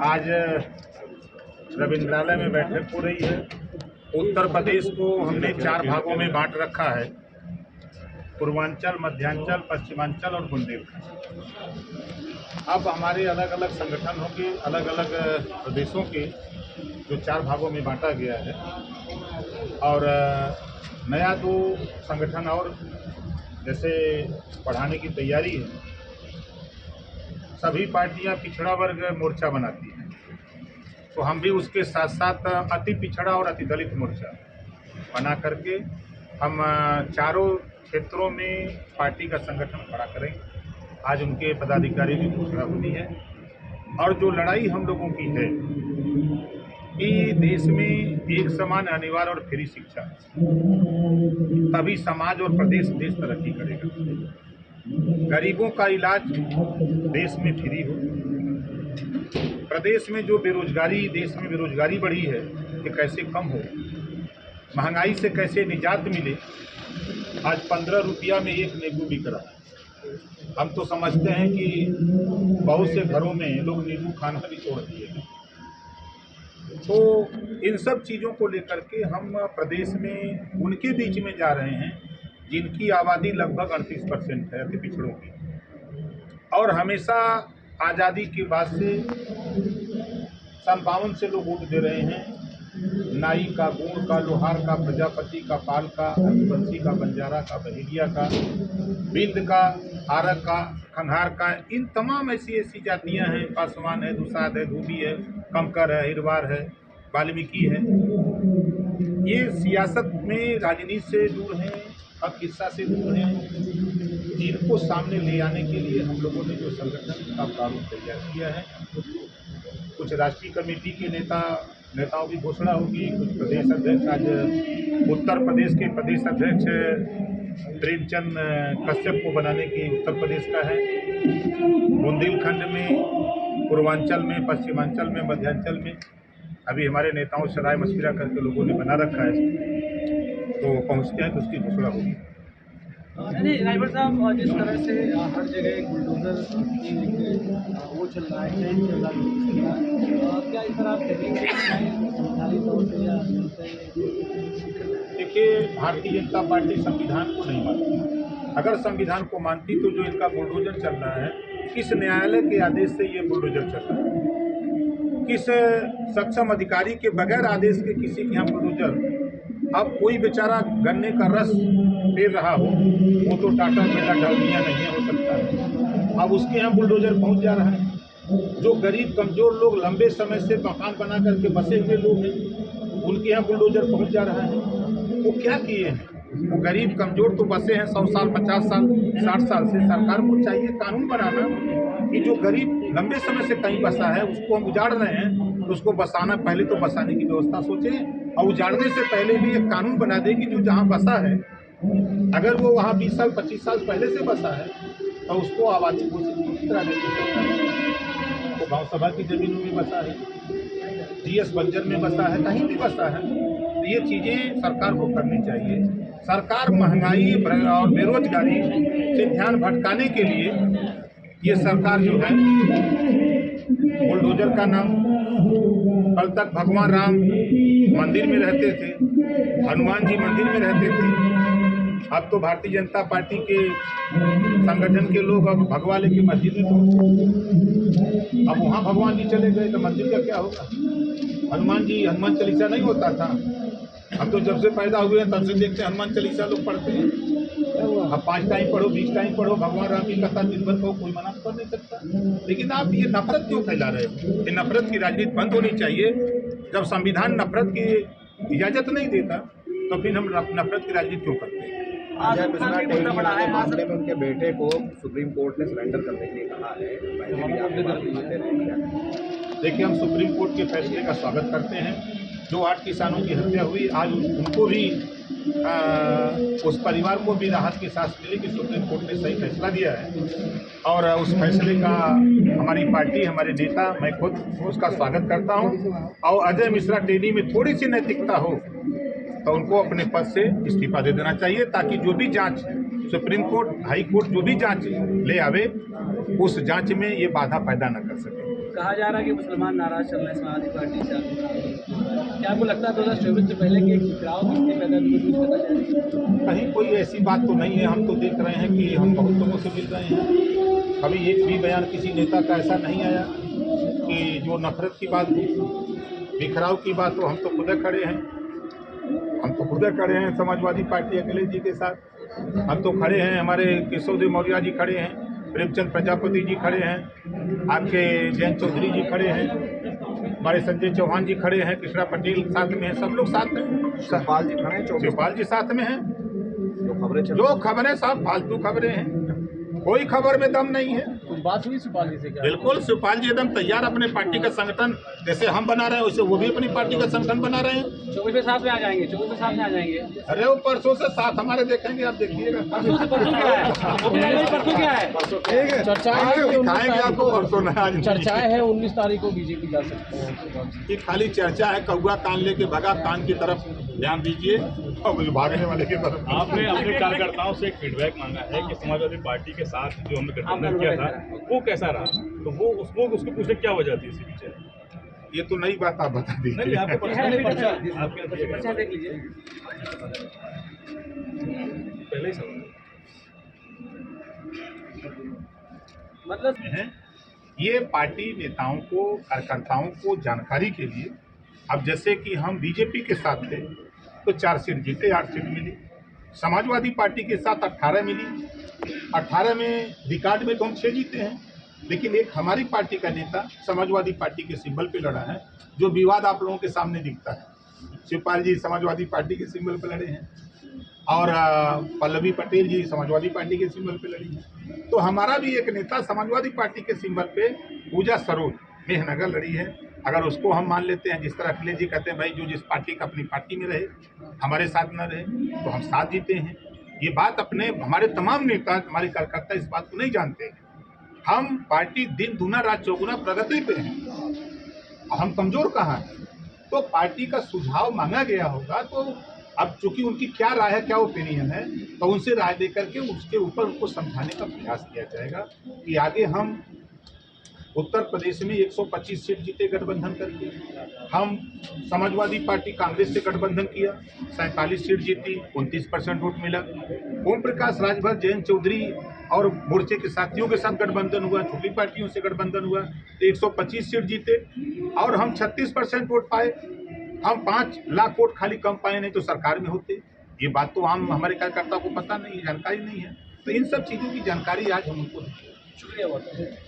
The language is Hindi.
आज रविंद्रालय में बैठक हो रही है। उत्तर प्रदेश को हमने 4 भागों में बांट रखा है, पूर्वांचल, मध्यांचल, पश्चिमांचल और बुंदेलखंड। अब हमारे अलग अलग संगठनों के अलग अलग प्रदेशों के जो 4 भागों में बांटा गया है और नया 2 संगठन और जैसे बढ़ाने की तैयारी है। सभी पार्टियां पिछड़ा वर्ग मोर्चा बनाती हैं, तो हम भी उसके साथ साथ अति पिछड़ा और अति दलित मोर्चा बना करके हम चारों क्षेत्रों में पार्टी का संगठन खड़ा करेंगे। आज उनके पदाधिकारी की घोषणा हुई है और जो लड़ाई हम लोगों की है कि देश में एक समान, अनिवार्य और फ्री शिक्षा, तभी समाज और देश तरक्की करेगा। गरीबों का इलाज देश में फ्री हो। प्रदेश में जो बेरोजगारी, देश में बेरोजगारी बढ़ी है कि कैसे कम हो, महंगाई से कैसे निजात मिले। आज 15 रुपया में 1 नींबू बिक रहा है। हम तो समझते हैं कि बहुत से घरों में लोग नींबू खाना भी छोड़ दिए हैं। तो इन सब चीज़ों को लेकर के हम प्रदेश में उनके बीच में जा रहे हैं जिनकी आबादी लगभग 38% है, अति पिछड़ों की। और हमेशा आज़ादी के बाद से 57 से लोग वोट दे रहे हैं। नाई का, गोंड का, लोहार का, प्रजापति का, पाल का, आदिवासी का, बंजारा का, बहेलिया का, बिंद का, आरक का, खंघार का, इन तमाम ऐसी जातियां हैं। पासवान है, दुसाद है, धोबी है, कमकर है, हिरवार है, वाल्मीकि है। ये सियासत में, राजनीति से दूर हैं, हक हिस्सा से दूर हैं। इनको सामने ले आने के लिए हम लोगों ने जो संगठन का प्रारूप तैयार किया है, कुछ राष्ट्रीय कमेटी के नेताओं की घोषणा होगी। कुछ प्रदेश अध्यक्ष, आज उत्तर प्रदेश के प्रदेश अध्यक्ष प्रेमचंद कश्यप को बनाने की उत्तर प्रदेश का है। बुंदेलखंड में, पूर्वांचल में, पश्चिमांचल में, मध्यांचल में अभी हमारे नेताओं से राय मशविरा करके लोगों ने बना रखा है, तो पहुंचते हैं तो उसकी घोषणा होगी। राइवर साहब, जिस तरह से हर जगह एक बुलडोजर वो चल रहा है, ट्रेंड चल रहा है, क्या इस तरह आप देखेंगे संवैधानिक तौर से या देखिए, भारतीय जनता पार्टी संविधान को नहीं मानती। अगर संविधान को मानती तो जो इनका बुलडोजर चल रहा है, किस न्यायालय के आदेश से ये बुलडोजर चल रहा है? किस सक्षम अधिकारी के बगैर आदेश के किसी के यहाँ बुलडोजर? अब कोई बेचारा गन्ने का रस पेर रहा हो, वो तो टाटा बिरला डालमिया नहीं है, हो सकता है। अब उसके यहाँ बुलडोजर पहुँच जा रहा है। जो गरीब कमज़ोर लोग, लंबे समय से मकान बना करके बसे हुए लोग हैं, उनके यहाँ बुलडोजर पहुँच जा रहा है। वो क्या किए हैं? वो गरीब कमज़ोर तो बसे हैं 100 साल, 50 साल, 60 साल से। सरकार को चाहिए कानून बनाना कि जो गरीब लंबे समय से कहीं बसा है, उसको हम उजाड़ रहे हैं, तो उसको बसाना, पहले तो बसाने की व्यवस्था सोचें और उजाड़ने से पहले भी एक कानून बना दे कि जो जहाँ बसा है, अगर वो वहाँ 20 साल 25 साल पहले से बसा है तो उसको आबादी घोषित करा देती सरकार। तो गाँव सभा की ज़मीनों में बसा है, जीएस बंजर में बसा है, कहीं भी बसा है। तो ये चीज़ें सरकार को करनी चाहिए। सरकार महंगाई और बेरोजगारी से ध्यान भटकाने के लिए ये सरकार जो है बुलडोजर का नाम, कल तक भगवान राम मंदिर में रहते थे, हनुमान जी मंदिर में रहते थे। अब तो भारतीय जनता पार्टी के संगठन के लोग अब भगवा लेके मस्जिद में पहुंचे। अब वहाँ भगवान जी चले गए तो मंदिर का क्या होगा? हनुमान चालीसा नहीं होता था? हम तो जब से पैदा हुए हैं तब से देखते हैं हनुमान चालीसा लोग पढ़ते हैं। अब 5 टाइम पढ़ो, 20 टाइम पढ़ो, भगवान राम की कथा दिन भर कहो, कोई मना कर नहीं सकता। लेकिन आप ये नफरत क्यों फैला रहे हो? ये नफरत की राजनीति बंद होनी चाहिए। जब संविधान नफरत की इजाज़त नहीं देता तो फिर हम नफरत की राजनीति क्यों करते हैं? मामले में उनके बेटे को सुप्रीम कोर्ट ने सरेंडर करने के लिए कहा है। देखिए, हम सुप्रीम कोर्ट के फैसले का स्वागत करते हैं। जो 8 किसानों की हत्या हुई, आज उनको भी उस परिवार को भी राहत की सांस मिली कि सुप्रीम कोर्ट ने सही फैसला दिया है। और उस फैसले का हमारी पार्टी, हमारे नेता, मैं खुद उसका स्वागत करता हूं। और अजय मिश्रा टेली में थोड़ी सी नैतिकता हो तो उनको अपने पद से इस्तीफा दे देना चाहिए, ताकि जो भी जांच सुप्रीम कोर्ट, हाई कोर्ट जो भी जांच ले आवे, उस जांच में ये बाधा पैदा न कर सके। कहा जा रहा है कि मुसलमान नाराज चल रहे हैं समाजवादी पार्टी से क्या आपको लगता है 2024 से पहले कि एक टकराव की स्थिति पैदा जाएगी? कहीं कोई ऐसी बात तो नहीं है। हम तो देख रहे हैं कि हम बहुत लोगों से मिल रहे हैं, कभी एक भी बयान किसी नेता का ऐसा नहीं आया कि जो नफरत की बात हो, बिखराव की बात हो। हम तो खुद खड़े हैं, समाजवादी पार्टी अखिलेश जी के साथ। हम तो खड़े हैं, हमारे केशवदेव मौर्य जी खड़े हैं, प्रेमचंद प्रजापति जी खड़े हैं, आपके जयंत चौधरी जी खड़े हैं, हमारे संजय चौहान जी खड़े हैं, कृष्णा पटेल साथ में हैं, सब लोग साथ में। शिवपाल जी खड़े हैं, शिवपाल जी साथ में हैं। जो खबरें सब फालतू खबरें हैं, कोई खबर में दम नहीं है। कुछ बात हुई शिवपाल जी से क्या? बिल्कुल, शिवपाल जी एकदम तैयार अपने पार्टी का संगठन जैसे हम बना रहे हैं वैसे वो भी अपनी पार्टी का संगठन बना रहे हैं। 24 में साथ में आ जाएंगे, 24 में साथ में आ जाएंगे। अरे वो परसों से साथ हमारे देखेंगे, आप देखिएगा। परसों क्या है? परसों क्या है? ठीक है, दिखाएंगे आपको परसों ना। आज चर्चाएं है 19 तारीख को बीजेपी जा सकते हैं। ये खाली चर्चा है, कौआ कान लेके भगा, कान की तरफ ध्यान दीजिए और भागने वाले की तरफ। आपने अपने कार्यकर्ताओं से एक फीडबैक मांगा है कि समाजवादी पार्टी के साथ जो हमने गठबंधन किया था वो कैसा रहा, तो वो उसको पूछने क्या वजह थी इसके पीछे? ये तो नई बात आप बता नहीं, दीजिए। आपके पर्सनली आपके पर्चा देख लीजिए। पहले ही समझ मतलब हैं। ये पार्टी नेताओं को, कार्यकर्ताओं को जानकारी के लिए, अब जैसे कि हम बीजेपी के साथ थे तो 4 सीट जीते, 8 सीट मिली। समाजवादी पार्टी के साथ 18 मिली, 18 में रिकॉर्ड में तो हम 6 जीते हैं। लेकिन एक हमारी पार्टी का नेता समाजवादी पार्टी के सिंबल पे लड़ा है, जो विवाद आप लोगों के सामने दिखता है। शिवपाल जी समाजवादी पार्टी के सिंबल पे लड़े हैं और पल्लवी पटेल जी समाजवादी पार्टी के सिंबल पे लड़ी हैं। तो हमारा भी एक नेता समाजवादी पार्टी के सिंबल पे पूजा सरोज मेहनगर लड़ी है। अगर उसको हम मान लेते हैं, जिस तरह अखिलेश जी कहते हैं भाई जो जिस पार्टी का अपनी पार्टी में रहे, हमारे साथ न रहे, तो हम साथ जीते हैं। ये बात अपने हमारे तमाम नेता, हमारे कार्यकर्ता इस बात को नहीं जानते हैं। हम पार्टी दिन दूना रात चौगुना प्रगति पे हैं, हम कमजोर कहाँ हैं। तो पार्टी का सुझाव मांगा गया होगा, तो अब चूंकि उनकी क्या राय है, क्या ओपिनियन है, तो उनसे राय लेकर के उसके ऊपर उनको समझाने का प्रयास किया जाएगा कि आगे हम उत्तर प्रदेश में 125 सीट जीते गठबंधन करके। हम समाजवादी पार्टी कांग्रेस से गठबंधन किया, 47 सीट जीती, 29% वोट मिला। ओम प्रकाश राजभर, जयंत चौधरी और मोर्चे के साथियों के साथ गठबंधन हुआ, छोटी पार्टियों से गठबंधन हुआ, तो 125 सीट जीते और हम 36% वोट पाए। हम 5 लाख वोट खाली कम पाए, नहीं तो सरकार में होते। ये बात तो आम हमारे कार्यकर्ता को पता नहीं है, जानकारी नहीं है। तो इन सब चीज़ों की जानकारी आज हम उनको देंगे। शुक्रिया बहुत।